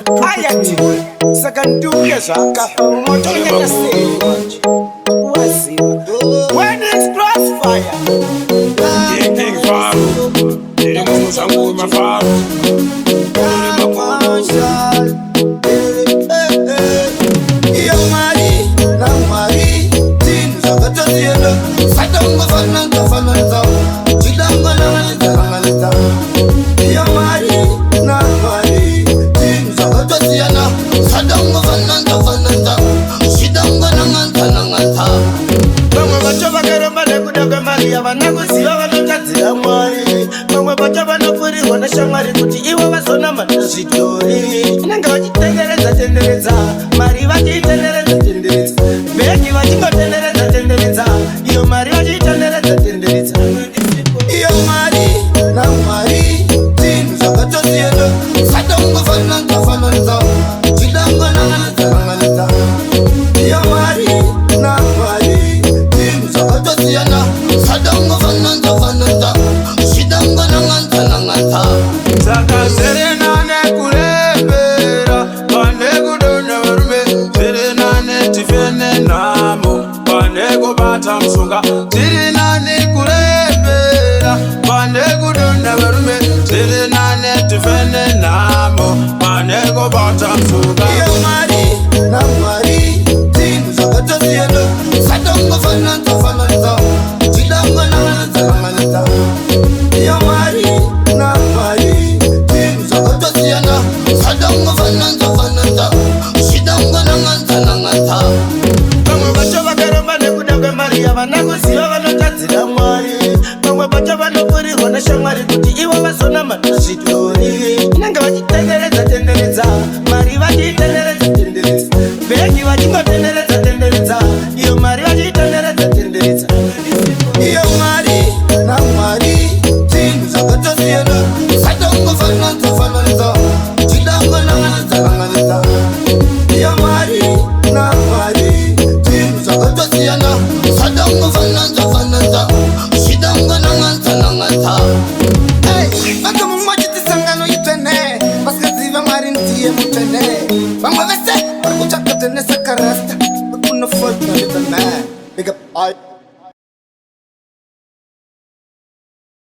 ayati sakanduke when it's crossfire King Faru, dili musangu mafaru, iyo mari na mari tinu zakatosielo sadongo fananta chidango na malita iyo mari na mari tinu zakatosielo sadongo fananta chidango na nganta bamwe bacho bageramba nekudaga mari abanakuziva vanotadzira mwari bamwe bacho vanopfurirwa neshamwari kuti ivo vazonama nezvitori inenge vachitenderedza mari vachitenderedza bhegi vachingotenderedza iyo mari vachitenderedza iyo mari na mari tinhu zvakatosiyana sadongo fananta chidango na nganta iyo mari na mari tinhu zvakatosiyana sadongo fananta chidango na nganta saka serena nekurembera pane kudonha varume serena netifene nhamo pane kubata mushonga tiri nani kurembera pane kudonha varume serena netifene nhamo pane kubata mushonga iyo mari na mari tinhu zvakatosiyana sadongo fananta chidango na nganta iyo mari na mari tinhu zvakatosiyana sadongo fananta chidango na nganta vamwe vacho vakaramba nekuda kwemari yavanakuziva vanotadzira mwari vamwe vacho vanopfurirwa neshamwari kuti ivo vazonama nezvitori inenge vachitenderedza mari vachitenderedza bhegi vachingotenderedza iyo mari vachitenderedza iyo mari na mari tinhu zvakatosiyana sadongo fananta chidango na nganta iyo mari na mari tinhu zvakatosiyana sadongo fananta chidango na nganta vaka mumwe chitisangano itwene vasikaziva mwari ndiye mutwene vamwe vese